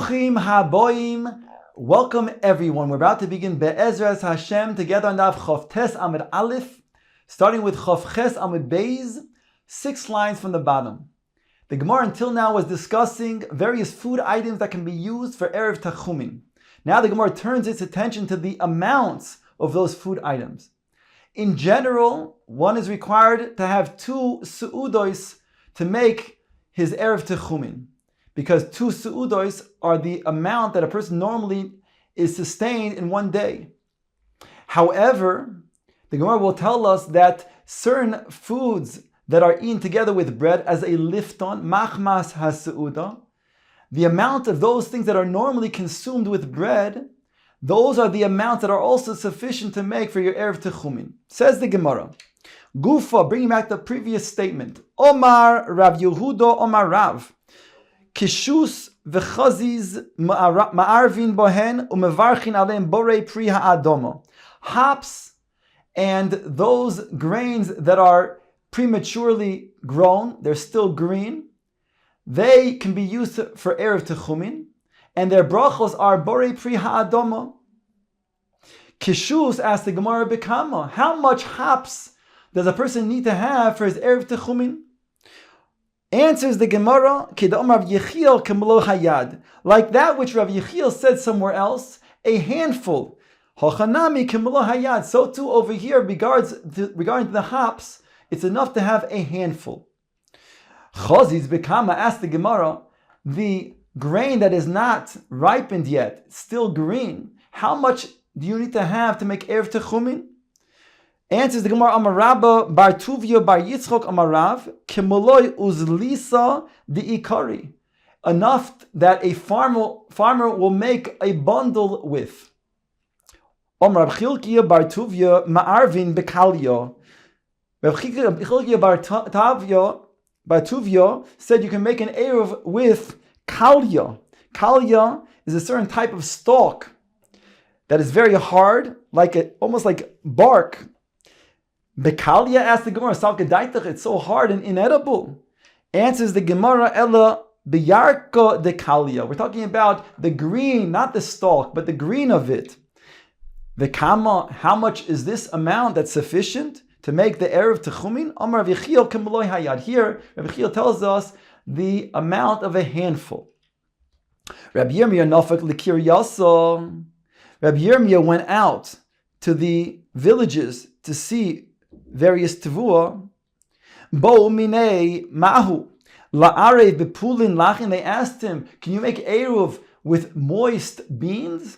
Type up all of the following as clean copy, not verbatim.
Bruchim haboim. Welcome everyone. We're about to begin Be'ezras Hashem together on Daf Chof Tes Amud Aleph, starting with Chof Ches Amud Beis, 6 lines from the bottom. The Gemara until now was discussing various food items that can be used for Erev Tachumin. Now the Gemara turns its attention to the amounts of those food items. In general, one is required to have 2 su'udos to make his Erev Tachumin, because 2 su'udos are the amount that a person normally is sustained in one day. However, the Gemara will tell us that certain foods that are eaten together with bread as a lifton, machmas ha-su'uda, the amount of those things that are normally consumed with bread, those are the amounts that are also sufficient to make for your Erev Techumin. Says the Gemara, Gufa, bringing back the previous statement, Omar Rav Yehuda Omar Rav, Kishus v'chaziz ma'arvin bohen u'mevarchin aleim borei pri ha'adoma. Hops and those grains that are prematurely grown, they're still green, they can be used for Erev Techumin, and their brachos are borei pri ha'adoma. Kishus, asked the Gemara Bekama, how much hops does a person need to have for his Erev Techumin? Answers the Gemara, like that which Rav Yechiel said somewhere else, a handful. So too over here, regarding the hops, it's enough to have a handful. Chaziz Bekama asked the Gemara, the grain that is not ripened yet, still green, how much do you need to have to make Erev Techumin? Answers the Gemara, Amar Rabba bar Tuvia bar Yitzchok Amarav, Kimoloi uzlisa di ikari. Enough that a farmer will make a bundle with. Amar Rav Chilkiya bar Tuvia ma'arvin bekalya. Rav Chilkiya bar Tuvia said you can make an eruv with kalya. Kalya is a certain type of stalk that is very hard, almost like bark. Bekalya, asked the Gemara, Salkedaitach, it's so hard and inedible. Answers the Gemara, Ella biyarka de kalya. We're talking about the green, not the stalk, but the green of it. Vekama, how much is this amount that's sufficient to make the Erev Techumin? Amar Rav Yechiel kemoloi hayad. Here, Rav Yechiel tells us the amount of a handful. Rabbi Yirmiyahu nafak likir yasa. Rabbi Yirmiyahu went out to the villages to see various tevuah. Bo minei mahu la'arev bepulin lachin. They asked him, can you make eruv with moist beans?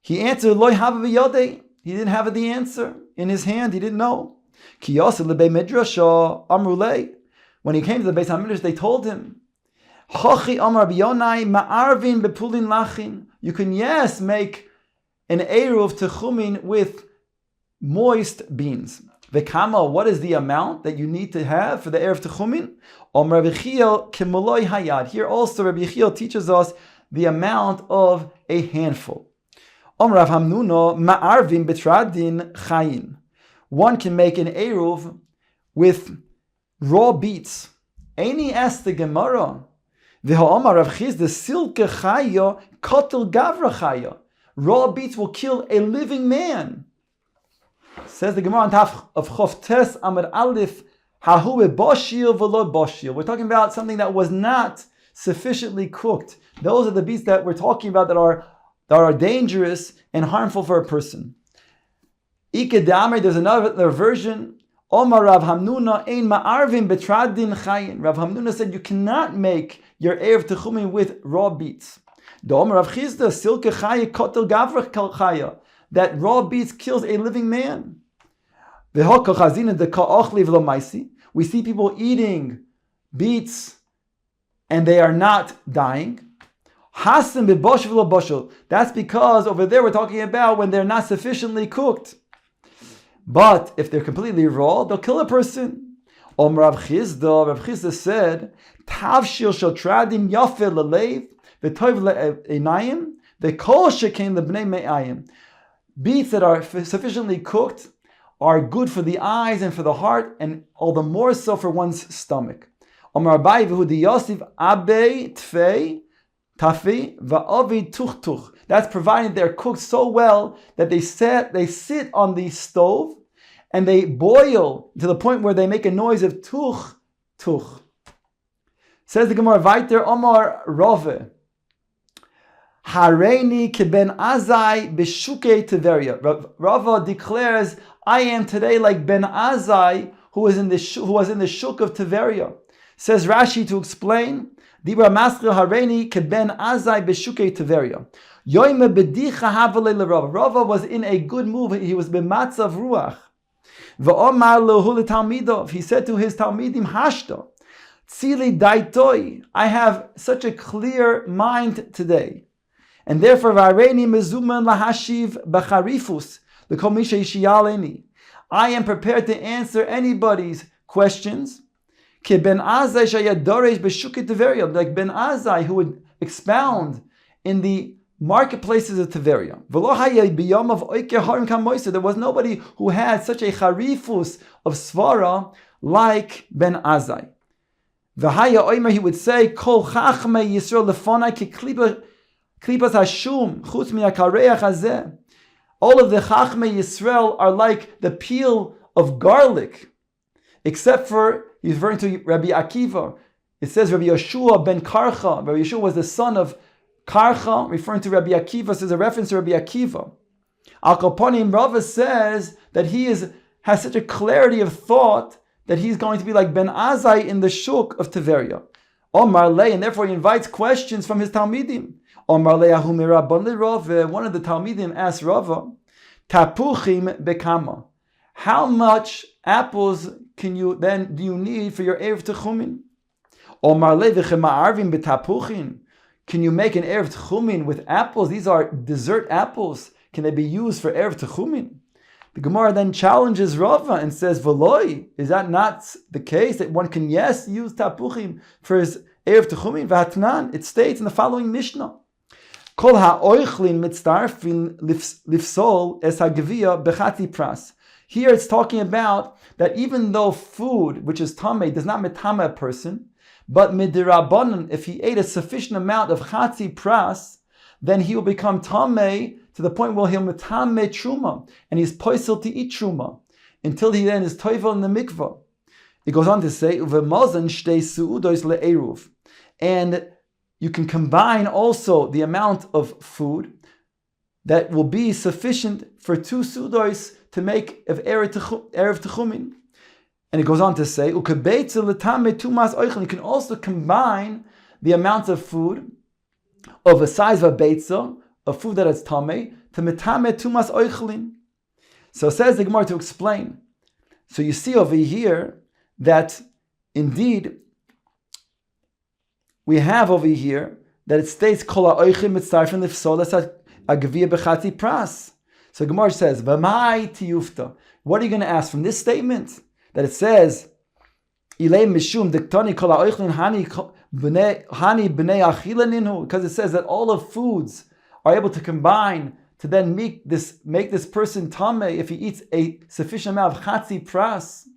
He answered, loy hava b'yodei. He didn't have the answer in his hand. He didn't know. Ki yasa lebei midrasha amrulei. When he came to the Beis HaMidrash, they told him, Hachi amar b'yonai ma'arvin bepulin lachin. You can, yes, make an eruv techumin with moist beans. Vekama, what is the amount that you need to have for the Erev Techumin? Rabbi Yechiel kimoloi hayad. Here also Rabbi Yechiel teaches us the amount of a handful. Rav Hamnuna ma'arvin betradin chayin. One can make an eruv with raw beets. Eini asked the Gemara, V'ha'omar Rav Chizda silke chaya kotel gavra chaya. Raw beets will kill a living man. Says the Gemara on Taf of Chof Tes Amud Aleph, Hahu boshil v'lo boshil. We're talking about something that was not sufficiently cooked. Those are the beasts that we're talking about that are dangerous and harmful for a person. Ikedamar, there's another version. Omar Rav Hamnuna ein ma'arvin betradin chayin. Rav Hamnuna said you cannot make your Erev Techumin with raw beets. The Omar Rav Chizda silke chaya kotel gavra chaya. That raw beets kills a living man. We see people eating beets and they are not dying. That's because over there we're talking about when they're not sufficiently cooked. But if they're completely raw, they'll kill a person. Rav Chizda said, Tavshil shotradin yafeh lelev v'tov le'einayim v'kol shekein lebnei me'ayim. Beets that are sufficiently cooked are good for the eyes and for the heart, and all the more so for one's stomach. Amar Abai v'hu di Yosef Abei Tfei tafi va'avi tuch. That's provided they're cooked so well that they sit on the stove and they boil to the point where they make a noise of tuch. Says the Gemara, Vaiter Omar Rove. Hareini keben Azai b'shukei Tiberia. Rava declares, I am today like Ben Azai, who was in the shuk of Tiberia. Says Rashi to explain, Dibra Maschil Hareini keben Azai b'shukei Tiberia. Yoime b'dicha havalei l'Rava. Rava was in a good mood. He was b'matzav ruach. V'omar lehu l'talmidov. He said to his talmidim, Hashta. Tzili daitoi. I have such a clear mind today. And therefore, Vareini mezuman lahashiv b'charifus l'kol mi she'yishiyaleni. I am prepared to answer anybody's questions. Ki ben Azai shayadoresh b'shukei Tiberia, like Ben Azai, who would expound in the marketplaces of Tiberia. There was nobody who had such a charifus of svara like Ben Azai. He would say, Kol chachmei Yisrael lefonai ki klipas hashum chutz mi'akareach hazeh. All of the chachmei Yisrael are like the peel of garlic, except for, he's referring to Rabbi Akiva. It says Rabbi Yeshua ben Karcha. Rabbi Yeshua was the son of Karcha, referring to Rabbi Akiva, says a reference to Rabbi Akiva. Al Kaponim, Rava says that he has such a clarity of thought that he's going to be like Ben Azai in the shuk of Tiberia. Omar Le, and therefore he invites questions from his Talmidim. Omar Le Ahumira Bonli Rava, one of the Talmidim asked Rava, Tapuchim Bekama. How much apples do you need for your Erev Techumin? Omar Le V'chema'arvim B'tapuchin. Can you make an Erev Techumin with apples? These are dessert apples. Can they be used for Erev Techumin? The Gemara then challenges Rava and says, V'loi, is that not the case that one can, yes, use tapuchim for his Erev Techumin? V'hatnan, it states in the following Mishnah, Kol ha'oichlin mitztarfin lifsol es ha'geviyah b'chati pras. Here it's talking about that even though food, which is tameh, does not metame a person, but midirabanan, if he ate a sufficient amount of chatzi pras, then he will become tameh to the point where he'll metame truma, and he's poisel to eat truma, until he then is toivel in the mikvah. It goes on to say, uvemazan shtei suudos le'eruv, and you can combine also the amount of food that will be sufficient for 2 suudos to make of Erev Techumin. And it goes on to say, you can also combine the amount of food of a size of a beitza, of food that is tameh, to metame tumas oichlin. So says the Gemara to explain. So you see over here that indeed we have over here that it states kol ha'oichlin mitzarfin lifsol es ha'geviyah b'chati pras. So Gemara says, v'mai tiyufta. What are you going to ask from this statement? That it says, Ilay mishum diktani kol ha'oichlin hani b'nei achila ninhu, because it says that all of foods are able to combine to then make this person tameh if he eats a sufficient amount of chatzi pras,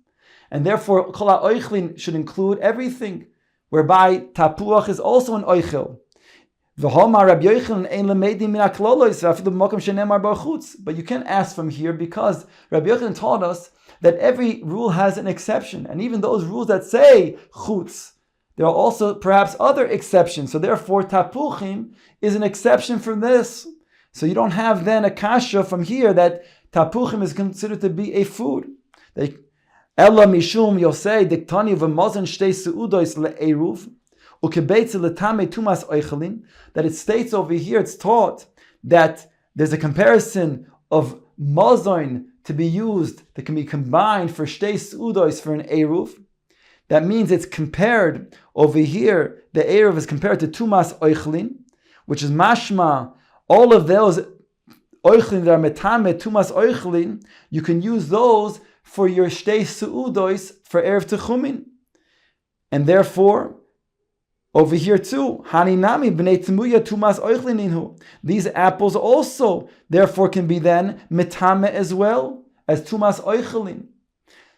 and therefore kol ha'oichlin should include everything, whereby tapuach is also an oichel. But you can't ask from here because Rabbi Yochanan taught us that every rule has an exception, and even those rules that say chutz, there are also perhaps other exceptions. So therefore, tapuchim is an exception from this. So you don't have then a kasha from here that tapuchim is considered to be a food. Ella mishum yosei diktani v'mazon shtei seudos le'eruv ukebeitz letame tumas oichelin. That it states over here, it's taught that there's a comparison of mazon to be used that can be combined for shtei seudos for an eruv. That means it's compared over here. The eruv is compared to tumas oichelin, which is mashma. All of those oichelin that are metame tumas oichelin, you can use those for your shtei seudos for erev techumin, and therefore over here too, haninami b'nei temuya tumas oichlin. These apples also therefore can be then metame as well as tumas oichelin.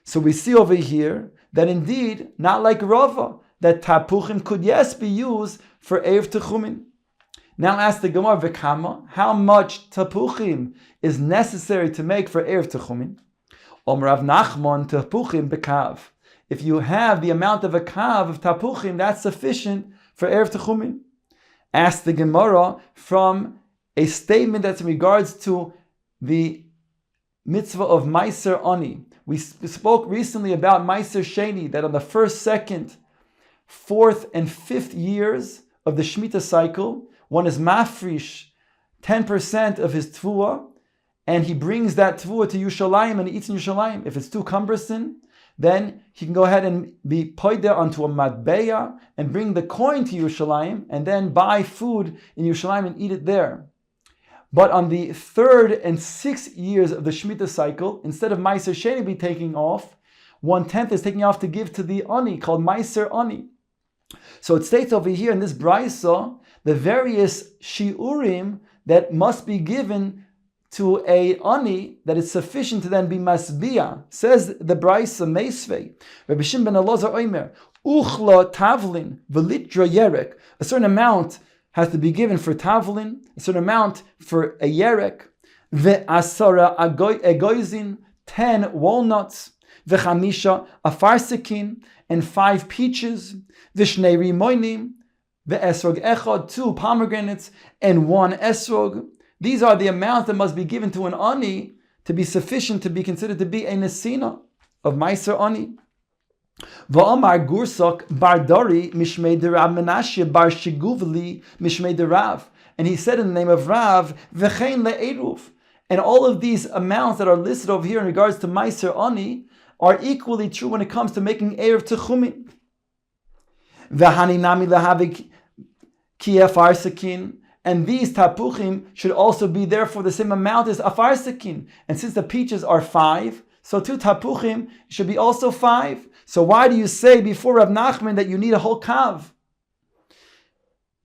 So we see over here that indeed, not like Rava, that tapuchim could yes be used for erev techumin. Now ask the Gemara, V'kama, how much tapuchim is necessary to make for Erev Techumin? Omer Rav Nachman, tapuchim bekav. If you have the amount of a kav of tapuchim, that's sufficient for Erev Techumin. Ask the Gemara from a statement that's in regards to the mitzvah of Meiser Ani. We spoke recently about Meiser Sheni, that on the first, second, fourth, and fifth years of the Shemitah cycle, one is mafrish 10% of his tvuah, and he brings that tvuah to Yerushalayim and he eats in Yerushalayim. If it's too cumbersome, then he can go ahead and be poideh onto a matbeya and bring the coin to Yerushalayim and then buy food in Yerushalayim and eat it there. But on the third and sixth years of the Shemitah cycle, instead of Meiser Sheni be taking off, 1/10 is taking off to give to the Ani, called Meiser Ani. So it states over here in this Braisa, the various shiurim that must be given to a ani that is sufficient to then be masbia. Says the Braisa Meisvei, Rabbi Shimon ben Elazar Omer, uchla tavlin v'litra yerek. A certain amount has to be given for tavlin, a certain amount for a yerek, ve'asara egoizin, 10 walnuts, ve'chamisha afarsekin, and 5 peaches, v'shnei rimoinim, ve'esrog echad, 2 pomegranates, and 1 esrog. These are the amount that must be given to an ani to be sufficient to be considered to be a nesina of Meiser Ani. V'amar Gursak bar Dari mishmei de Rav Menashe bar Shiguvli mishmei de Rav. And he said in the name of Rav, v'chein le'eruv. And all of these amounts that are listed over here in regards to Meiser Ani are equally true when it comes to making Erev Techumin. V'hani nami lehavik kiyef arsakin. And these tapuchim should also be therefore the same amount as afarsakin. And since the peaches are 5, so 2 tapuchim should be also 5. So why do you say before Rav Nachman that you need a whole kav?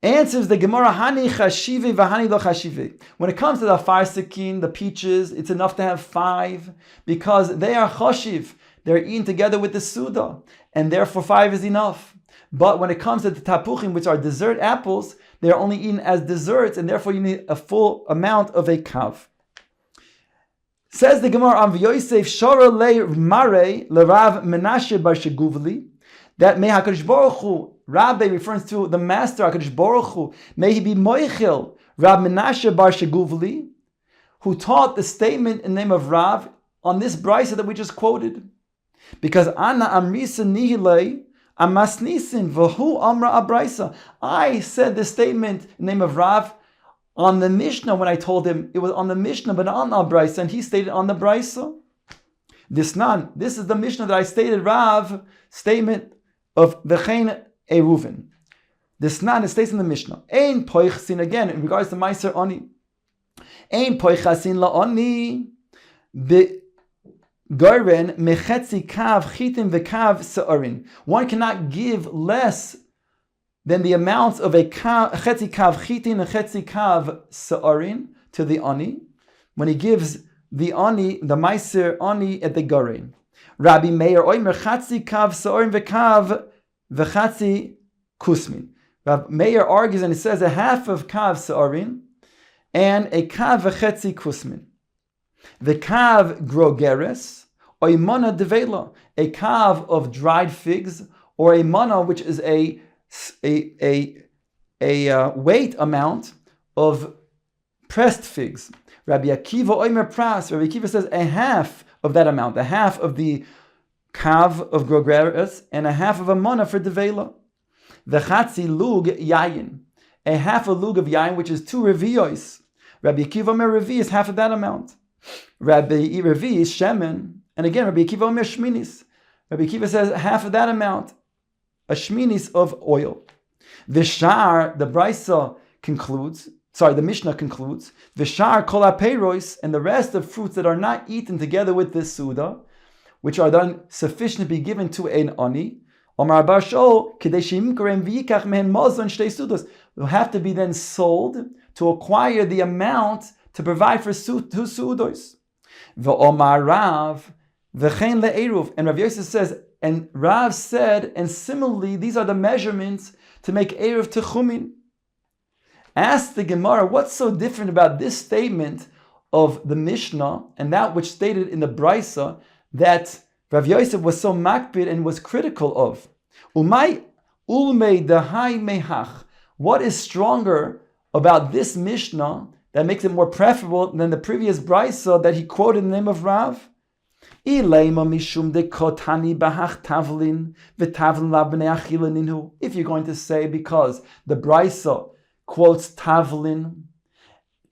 Answers the Gemara, hani chashive v'hani lo chashive. When it comes to the afarsakin, the peaches, it's enough to have 5 because they are chashiv. They're eaten together with the suda. And therefore 5 is enough. But when it comes to the tapuchim, which are dessert apples, they're only eaten as desserts, and therefore you need a full amount of a kav. Says the Gemara, Amud Yosef Shara le Mare le Rav Menashe bar Shiguvli, that may HaKadosh Baruch Hu, Rabbi refers to the master HaKadosh Baruch Hu, may he be Moichel Rav Menashe bar Shiguvli, who taught the statement in the name of Rav on this brisa that we just quoted. Because Anna Amrisa Nihilei Amasnisin v'hu amra abraisa. I said the statement in the name of Rav on the Mishnah when I told him it was on the Mishnah but not on the Braisa, and he stated on the Braisa. This is the Mishnah that I stated Rav statement of V'chein Eruvin. This nan, it states in the Mishnah. Ein poichsin, again in regards to Meiser Ani. Ein poichasin la'ani Goren mechetzi kav chitin v'kav se'arin. One cannot give less than the amounts of a chetzi kav chitin and chetzi kav se'arin to the ani when he gives the ani, the meiser ani at the goren. Rabbi Meir oimer chetzi kav se'arin v'kav v'chetzi kusmin. Rabbi Meir argues and he says a half of kav se'arin and a kav v'chetzi kusmin. The kav grogeres, or a mana devela, a kav of dried figs, or a mana which is a weight amount of pressed figs. Rabbi Akiva oimer pras. Rabbi Akiva says a half of that amount, a half of the kav of grogeres, and a half of a mana for devela. The chatzi lug yayin, a half a lug of yayin, which is 2 revios. Rabbi Akiva omer revi is half of that amount. Rabbi Revi is shemen, and again Rabbi Akiva omer shminis. Rabbi Akiva says half of that amount, a shminis of oil. V'shar, the Braisa concludes, the Mishnah concludes, V'shar kol ha'peiros, and the rest of fruits that are not eaten together with this suda, which are then sufficient to be given to an ani, Omar Bar Shol, kedei sheimkarem v'yikach mehen mazon shtei sudas, will have to be then sold to acquire the amount to provide for 2 sudos. V'omar Rav v'chein le'eruv, and Rav Yosef says, and Rav said, and similarly, these are the measurements to make Erev Techumin. Ask the Gemara, what's so different about this statement of the Mishnah and that which stated in the Brisa that Rav Yosef was so makbid and was critical of? Umay ulmei dahai mehach. What is stronger about this Mishnah that makes it more preferable than the previous Brisa that he quoted in the name of Rav? If you're going to say because the Brisa quotes tavlin,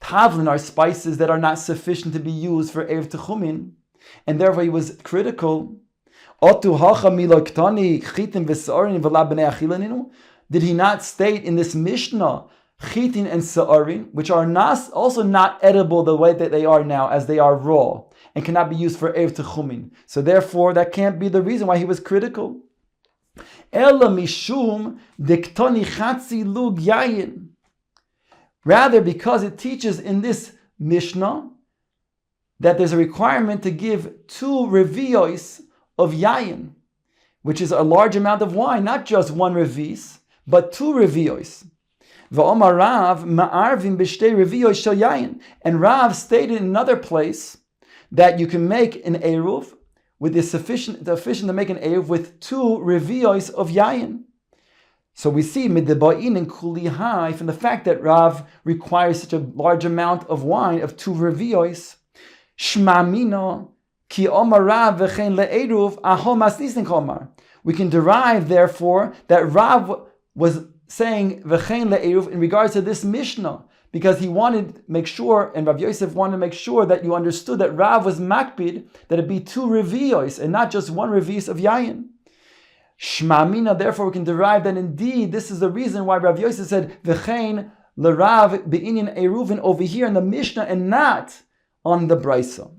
tavlin are spices that are not sufficient to be used for Erev Techumin, and therefore he was critical. Did he not state in this Mishnah chitin and sa'arin, which are also not edible the way that they are now, as they are raw, and cannot be used for Erev Techumin? So therefore, that can't be the reason why he was critical. Ela mishum diktoni chatzi lug yayin. Rather, because it teaches in this Mishnah that there's a requirement to give 2 revios of yayin, which is a large amount of wine, not just 1 revis, but 2 revios. V'omar Rav ma'arvim b'shtei revios shel yayin. And Rav stated in another place that you can make an eruv with the sufficient to make an eruv with 2 revios of yayin. So we see midba'in and kulihai from the fact that Rav requires such a large amount of wine of 2 revios. Shmamino ki omar Rav v'chein le'eruv ahol masnisin komar. We can derive therefore that Rav was saying v'chein le'eruv in regards to this Mishnah, because he wanted to make sure, and Rav Yosef wanted to make sure that you understood that Rav was makbid, that it be 2 revios and not just 1 revis of yayin. Shmamina, therefore we can derive that indeed this is the reason why Rav Yosef said v'chein l'Rav be'inyan Eruvin over here in the Mishnah and not on the Brisa.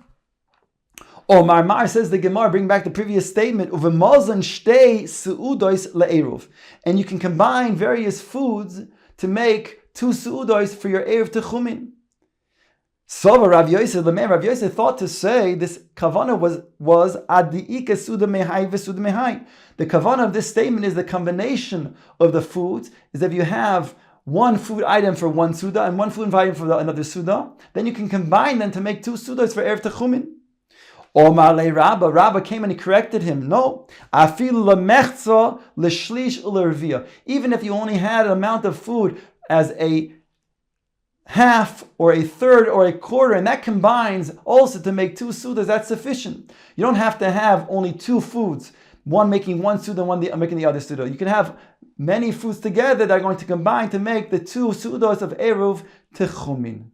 Or Marmar says the Gemara, bring back the previous statement, uvemazan shtei su'udos le'eruv, and you can combine various foods to make 2 su'udos for your Erev Techumin. So Rav Yosef, the man Rav Yosef thought to say this kavanah was adi'ika suda mehai v'suda mehai. The kavanah of this statement is the combination of the foods, is that if you have 1 food item for 1 suda and 1 food item for another suda, then you can combine them to make 2 sudas for Erev Techumin. Omar le Rabba came and he corrected him. No, afilu lemechza l'shlish u'lervia. Even if you only had an amount of food as a half or a third or a quarter, and that combines also to make 2 sudas, that's sufficient. You don't have to have only 2 foods, one making 1 suda and one making the other suda. You can have many foods together that are going to combine to make the 2 sudas of Eruv Techumin.